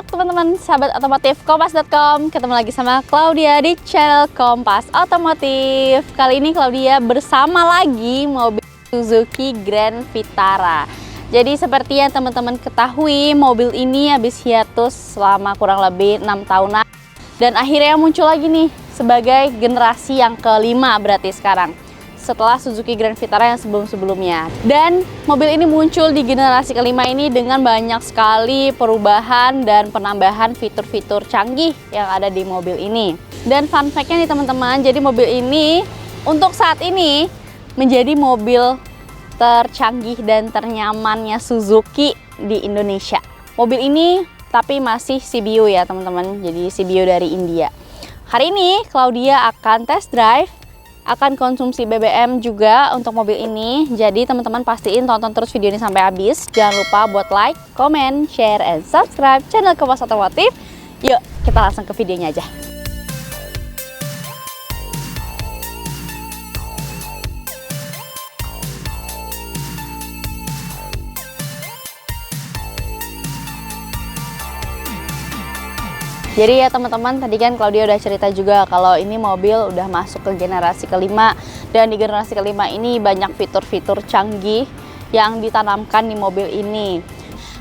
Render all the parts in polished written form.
Teman-teman sahabat otomotif kompas.com, ketemu lagi sama Claudia di channel Kompas Otomotif. Kali ini Claudia bersama lagi mobil Suzuki Grand Vitara. Jadi seperti yang teman-teman ketahui, mobil ini habis hiatus selama kurang lebih 6 tahunan dan akhirnya muncul lagi nih sebagai generasi yang kelima berarti sekarang, setelah Suzuki Grand Vitara yang sebelum-sebelumnya. Dan mobil ini muncul di generasi kelima ini dengan banyak sekali perubahan dan penambahan fitur-fitur canggih yang ada di mobil ini. Dan fun fact-nya nih teman-teman, jadi mobil ini untuk saat ini menjadi mobil tercanggih dan ternyamannya Suzuki di Indonesia. Mobil ini tapi masih CBU ya teman-teman, jadi CBU dari India. Hari ini Claudia akan test drive, akan konsumsi BBM juga untuk mobil ini. Jadi teman-teman pastiin tonton terus video ini sampai habis. Jangan lupa buat like, comment, share, and subscribe channel Kompas Otomotif. Yuk kita langsung ke videonya aja. Jadi ya teman-teman, tadi kan Claudia udah cerita juga kalau ini mobil udah masuk ke generasi kelima. Dan di generasi kelima ini banyak fitur-fitur canggih yang ditanamkan di mobil ini.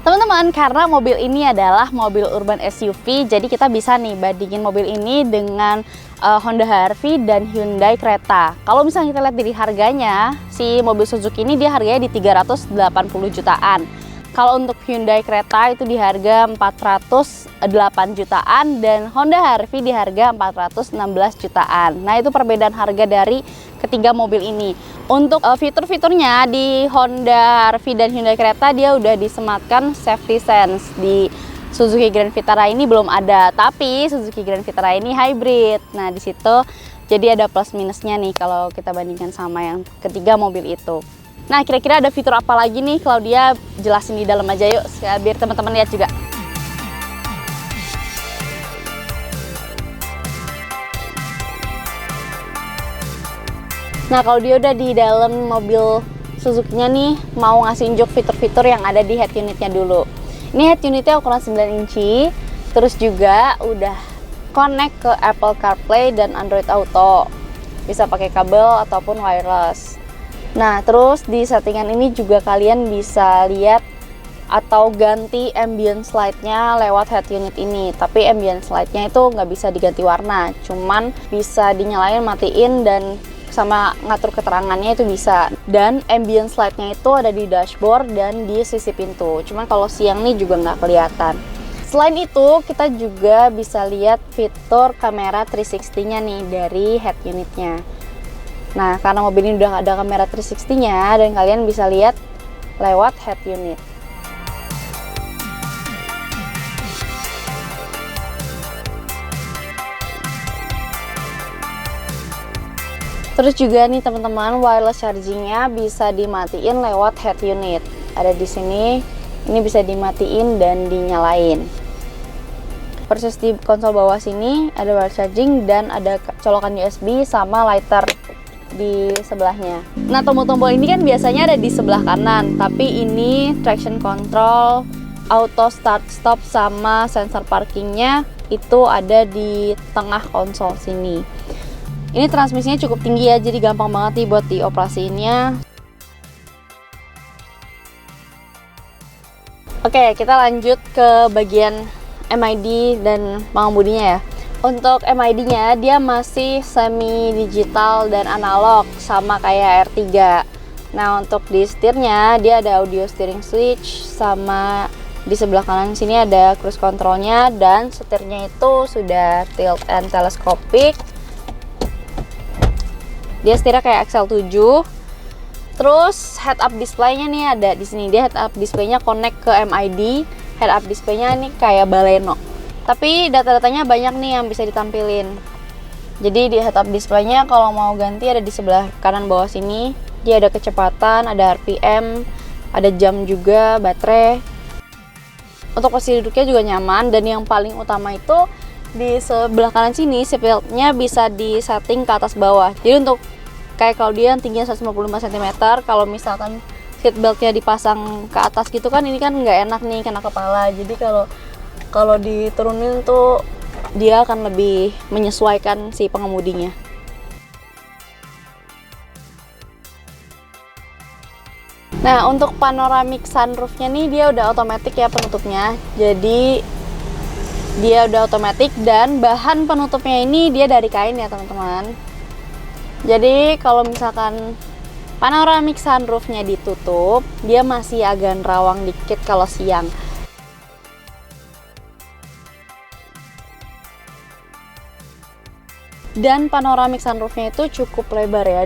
Teman-teman, karena mobil ini adalah mobil urban SUV, jadi kita bisa nih bandingin mobil ini dengan Honda HR-V dan Hyundai Creta. Kalau misalnya kita lihat dari harganya, si mobil Suzuki ini dia harganya di 380 jutaan. Kalau untuk Hyundai Creta itu di harga 408 jutaan dan Honda HR-V di harga 416 jutaan. Nah, itu perbedaan harga dari ketiga mobil ini. Untuk fitur-fiturnya di Honda HR-V dan Hyundai Creta dia udah disematkan safety sense. Di Suzuki Grand Vitara ini belum ada, tapi Suzuki Grand Vitara ini hybrid. Nah, di situ jadi ada plus minusnya nih kalau kita bandingkan sama yang ketiga mobil itu. Nah, kira-kira ada fitur apa lagi nih? Claudia jelasin di dalam aja yuk, biar teman-teman lihat juga. Nah, kalau dia udah di dalam mobil Suzuki-nya nih, mau ngasih unjuk fitur-fitur yang ada di head unitnya dulu. Ini head unitnya ukuran 9 inci, terus juga udah connect ke Apple CarPlay dan Android Auto. Bisa pakai kabel ataupun wireless. Nah, terus di settingan ini juga kalian bisa lihat atau ganti ambience light-nya lewat head unit ini. Tapi ambience light-nya itu nggak bisa diganti warna, cuman bisa dinyalain, matiin, dan sama ngatur keterangannya itu bisa. Dan ambience light-nya itu ada di dashboard dan di sisi pintu. Cuman kalau siang nih juga nggak kelihatan. Selain itu, kita juga bisa lihat fitur kamera 360-nya nih dari head unitnya. Nah, karena mobil ini udah ada kamera 360-nya dan kalian bisa lihat lewat head unit. Terus juga nih teman-teman, wireless chargingnya bisa dimatiin lewat head unit. Ada di sini, ini bisa dimatiin dan dinyalain. Persis di konsol bawah sini ada wireless charging dan ada colokan USB sama lighter di sebelahnya. Nah, tombol-tombol ini kan biasanya ada di sebelah kanan, tapi ini traction control, auto start stop sama sensor parkingnya itu ada di tengah konsol sini. Ini transmisinya cukup tinggi ya, jadi gampang banget nih buat dioperasiinnya. Oke, kita lanjut ke bagian MID dan pengemudinya ya. Untuk MID-nya dia masih semi digital dan analog sama kayak R3. Nah, untuk di setirnya dia ada audio steering switch, sama di sebelah kanan sini ada cruise controlnya, dan setirnya itu sudah tilt and telescopic. Dia setirnya kayak XL7. Terus head up display-nya nih ada di sini. Dia head up display-nya connect ke MID. Head up display-nya nih kayak Baleno. Tapi data-datanya banyak nih yang bisa ditampilin. Jadi di head up display-nya kalau mau ganti ada di sebelah kanan bawah sini. Dia ada kecepatan, ada RPM, ada jam juga, baterai. Untuk posisi duduknya juga nyaman, dan yang paling utama itu di sebelah kanan sini seatbelt-nya bisa disetting ke atas bawah. Jadi untuk kayak kalau dia yang tingginya 155 cm, kalau misalkan seatbelt-nya dipasang ke atas gitu kan, ini kan nggak enak nih kena kepala. Jadi kalau diturunin tuh dia akan lebih menyesuaikan si pengemudinya. Nah, untuk panoramic sunroof-nya nih dia udah otomatis ya penutupnya. Jadi dia udah otomatis, dan bahan penutupnya ini dia dari kain ya teman-teman. Jadi kalau misalkan panoramic sunroof-nya ditutup, dia masih agak nerawang dikit kalau siang. Dan panoramic sunroof-nya itu cukup lebar ya.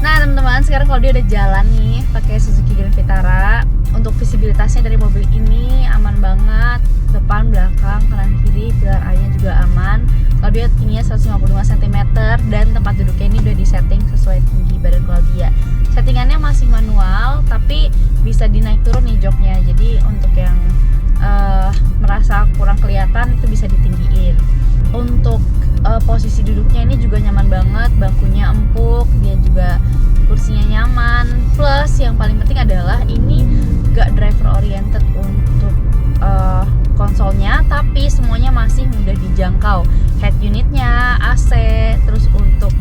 Nah teman-teman, sekarang kalau dia udah jalan nih pakai Suzuki Grand Vitara, untuk visibilitasnya dari mobil ini aman banget, depan, belakang, kanan, kiri, pilar A-nya juga aman. Kalau dia tingginya 155 cm dan tempat duduknya ini udah disetting sesuai tinggi badan Claudia. Settingannya masih manual, tapi bisa dinaik turun nih joknya. Jadi untuk yang merasa kurang kelihatan itu bisa ditinggiin. Untuk posisi duduknya ini juga nyaman banget, bangkunya empuk, dia juga kursinya nyaman. Plus yang paling penting adalah ini gak driver oriented untuk konsolnya, tapi semuanya masih mudah dijangkau. Head unitnya, AC, terus untuk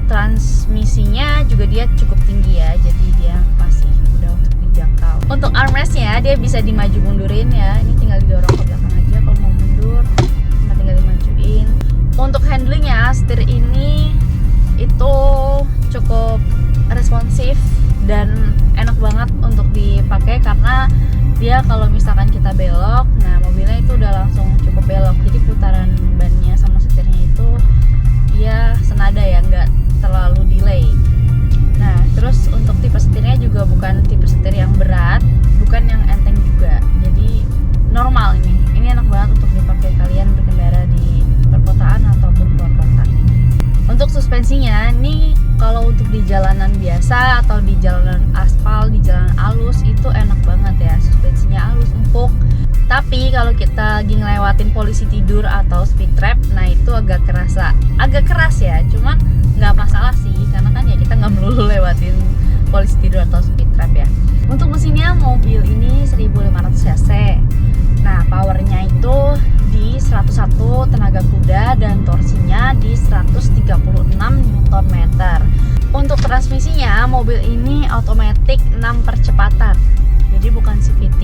transmisinya juga dia cukup tinggi ya, jadi dia masih mudah untuk dijangkau. Untuk armrestnya dia bisa dimaju mundurin ya, ini tinggal didorong ke belakang aja kalau mau mundur, tinggal dimajuin. Untuk handlingnya, setir ini itu cukup responsif dan enak banget untuk dipakai, karena dia kalau misalkan kita belok, nah mobilnya itu udah langsung cukup belok, jadi putaran bannya sama setirnya itu dia senada ya, nggak terlalu delay. Nah terus untuk tipe setirnya juga bukan tipe setir yang berat, bukan yang enteng juga, jadi normal ini enak banget untuk dipakai kalian berkendara di perkotaan ataupun keluar kota. Untuk suspensinya nih, kalau untuk di jalanan biasa atau di jalanan aspal, di jalanan halus itu enak banget ya, suspensinya halus, empuk. Tapi kalau kita lagi ngelewatin polisi tidur atau speed trap, nah itu agak keras ya, cuman nggak masalah sih, karena kan ya kita nggak melulu lewatin polisi tidur atau speed trap ya. Untuk mesinnya, mobil ini 1500 cc. Nah powernya itu di 101 tenaga kuda dan torsinya di 136 Nm. Untuk transmisinya, mobil ini automatic 6 percepatan, jadi bukan CVT.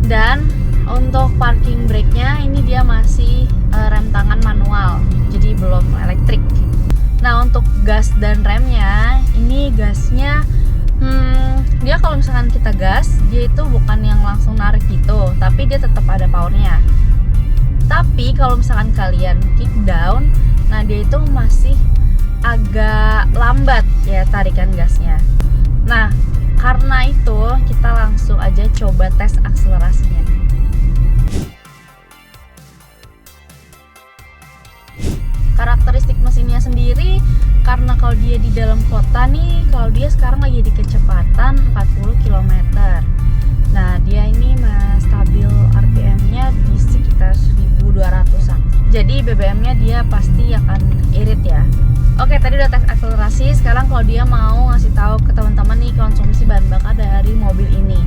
Dan untuk parking brake-nya ini dia masih rem tangan manual, jadi belum elektrik. Nah untuk gas dan remnya, ini gasnya dia kalau misalkan kita gas, dia itu bukan yang langsung narik gitu, tapi dia tetap ada powernya. Tapi kalau misalkan kalian kick down, nah dia itu masih agak lambat ya tarikan gasnya. Nah karena itu kita langsung aja coba tes akselerasinya. Karakteristik mesinnya sendiri, karena kalau dia di dalam kota nih, kalau dia sekarang lagi di kecepatan 40 km. Nah dia ini stabil RPM-nya di sekitar 1200-an. Jadi BBM-nya dia pasti akan irit ya. Oke, tadi udah tes akselerasi. Sekarang kalau dia mau ngasih tahu ke teman-teman nih konsumsi bahan bakar dari mobil ini.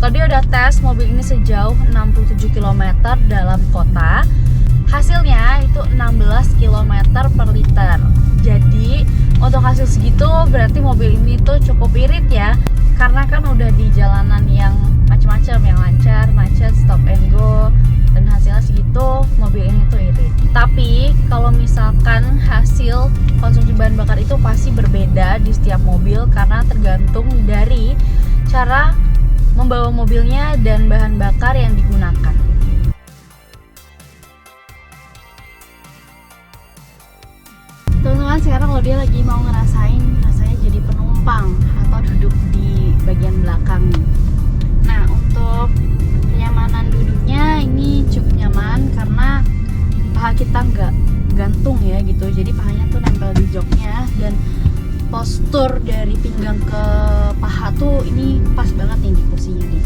Kalau dia udah tes mobil ini sejauh 67 km dalam kota, Hasilnya itu 16 km per liter. Jadi untuk hasil segitu berarti mobil ini tuh cukup irit ya, karena kan udah di jalanan yang macam-macam, yang lancar, macet, stop and go, dan hasilnya segitu, mobil ini tuh irit. Tapi kalau misalkan hasil konsumsi bahan bakar itu pasti berbeda di setiap mobil, karena tergantung dari cara membawa mobilnya dan bahan bakar yang digunakan. Teman-teman, sekarang kalau dia lagi mau ngerasain rasanya jadi penumpang atau duduk di bagian belakang nih. Nah, untuk kenyamanan duduknya ini cukup nyaman karena paha kita nggak gantung ya gitu. Jadi pahanya tuh nempel di joknya, dan postur dari pinggang ke paha tuh ini pas banget nih di kursinya nih.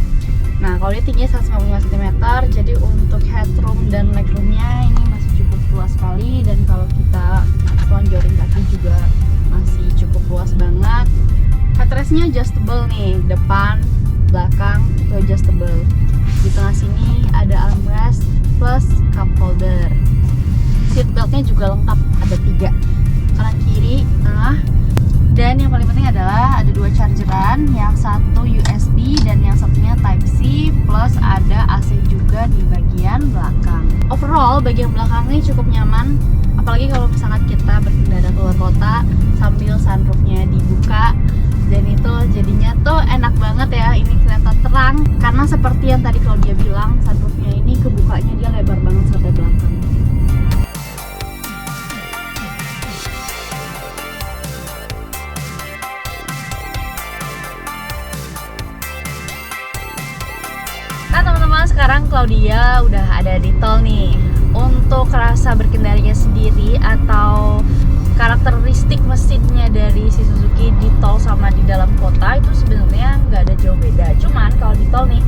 Nah, kalau dia tingginya 155 cm, jadi untuk headroom dan legroomnya ini masih cukup luas sekali, dan kalau kita lonjorin kaki juga masih cukup luas banget. Headrestnya adjustable nih, depan, belakang itu adjustable. Di tengah sini ada armrest plus cup holder. Seat beltnya juga lengkap, ada 3, kanan kiri, tengah. Dan yang paling penting adalah ada 2 chargeran, yang satu USB dan yang satunya Type C, plus ada AC juga di bagian belakang. Overall bagian belakang ini cukup nyaman, apalagi kalau misalkan kita berkendara keluar kota sambil sunroofnya dibuka, dan itu jadinya tuh enak banget ya. Ini kelihatan terang karena seperti yang tadi Claudia bilang, sunroofnya ini kebukanya dia lebar banget sampai belakang. Nah teman-teman, sekarang Claudia udah ada di tol nih. Untuk rasa berkendaranya sendiri atau karakteristik mesinnya dari si Suzuki di tol sama di dalam kota itu sebenarnya nggak ada jauh beda. Cuman kalau di tol nih,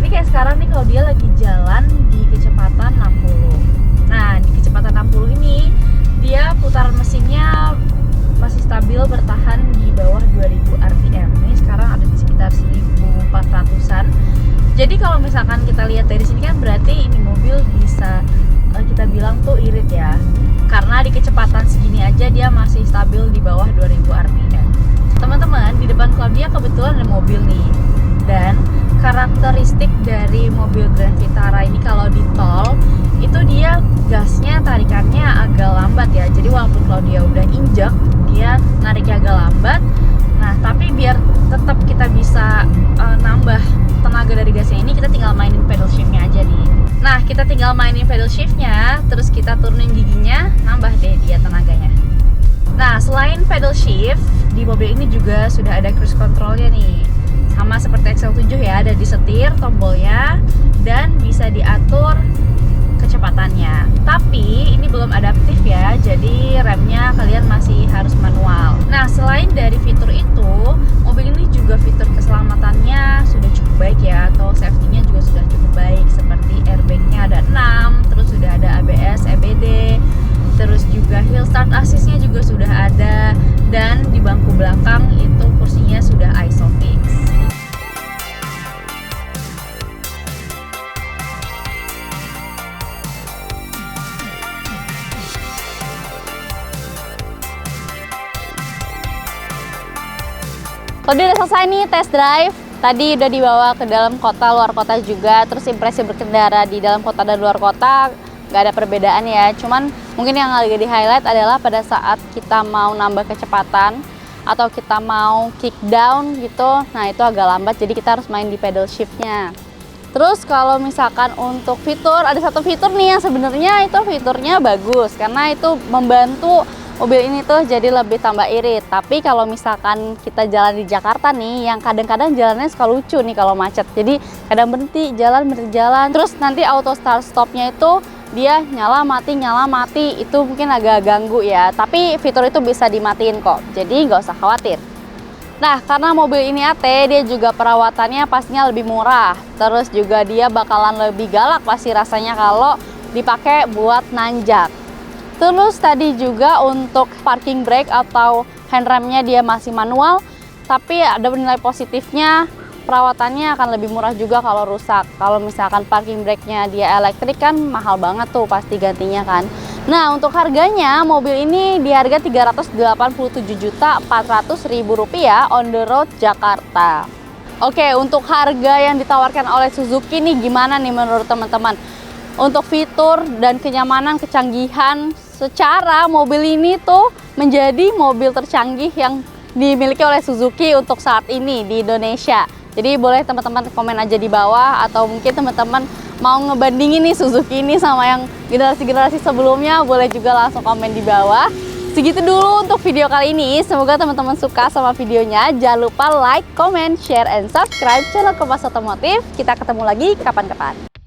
ini kayak sekarang nih Claudia lagi jalan di kecepatan 60. Nah di kecepatan 60 ini dia putaran mesinnya masih stabil bertahan di bawah 2000 rpm. Ini sekarang ada di sekitar 1400-an. Jadi kalau misalkan kita lihat dari sini kan berarti ini mobil bisa kita bilang tuh irit ya, karena di kecepatan segini aja dia masih stabil di bawah 2000 rpm. Teman-teman, di depan Claudia kebetulan ada mobil nih, dan karakteristik dari mobil Grand Vitara ini kalau di tol itu dia gasnya, tarikannya agak lambat ya. Jadi walaupun Claudia udah injek, dia nariknya agak lambat. Nah tapi biar tetap kita bisa nambah tenaga dari gasnya ini, kita tinggal mainin pedal shiftnya aja nih. Nah kita tinggal mainin pedal shiftnya, terus kita turunin giginya, nambah deh dia tenaganya. Nah selain pedal shift, di mobil ini juga sudah ada cruise controlnya nih. Sama seperti XL7 ya, ada di setir tombolnya dan bisa diatur kecepatannya. Tapi ini belum adaptif ya, jadi remnya kalian masih harus manual. Nah selain dari fitur itu, mobil ini juga fitur keselamatannya sudah cukup baik ya, atau safety-nya juga sudah cukup baik, seperti airbag-nya ada 6, terus sudah ada ABS, EBD, terus juga hill start assist-nya juga sudah ada, dan di bangku belakang itu kursinya sudah ISOFIX. Tadi udah selesai nih test drive. Tadi udah dibawa ke dalam kota, luar kota juga. Terus impresi berkendara di dalam kota dan luar kota nggak ada perbedaan ya. Cuman mungkin yang lagi di highlight adalah pada saat kita mau nambah kecepatan atau kita mau kick down gitu, nah itu agak lambat. Jadi kita harus main di pedal shiftnya. Terus kalau misalkan untuk fitur, ada satu fitur nih yang sebenarnya itu fiturnya bagus karena itu membantu mobil ini tuh jadi lebih tambah irit. Tapi kalau misalkan kita jalan di Jakarta nih, yang kadang-kadang jalannya suka lucu nih kalau macet. Jadi kadang berhenti jalan. Terus nanti auto start stopnya itu dia nyala mati, itu mungkin agak ganggu ya. Tapi fitur itu bisa dimatiin kok, jadi nggak usah khawatir. Nah karena mobil ini AT, dia juga perawatannya pastinya lebih murah. Terus juga dia bakalan lebih galak pasti rasanya kalau dipakai buat nanjak. Terus tadi juga untuk parking brake atau handremnya dia masih manual, tapi ada nilai positifnya perawatannya akan lebih murah juga kalau rusak. Kalau misalkan parking brake-nya dia elektrik kan mahal banget tuh pasti gantinya kan. Nah, untuk harganya mobil ini di harga Rp387.400.000 on the road Jakarta. Oke, untuk harga yang ditawarkan oleh Suzuki nih gimana nih menurut teman-teman? Untuk fitur dan kenyamanan, kecanggihan, secara mobil ini tuh menjadi mobil tercanggih yang dimiliki oleh Suzuki untuk saat ini di Indonesia. Jadi boleh teman-teman komen aja di bawah, atau mungkin teman-teman mau ngebandingin nih Suzuki ini sama yang generasi-generasi sebelumnya, boleh juga langsung komen di bawah. Segitu dulu untuk video kali ini. Semoga teman-teman suka sama videonya. Jangan lupa like, comment, share, and subscribe channel Kompas Otomotif. Kita ketemu lagi kapan-kapan.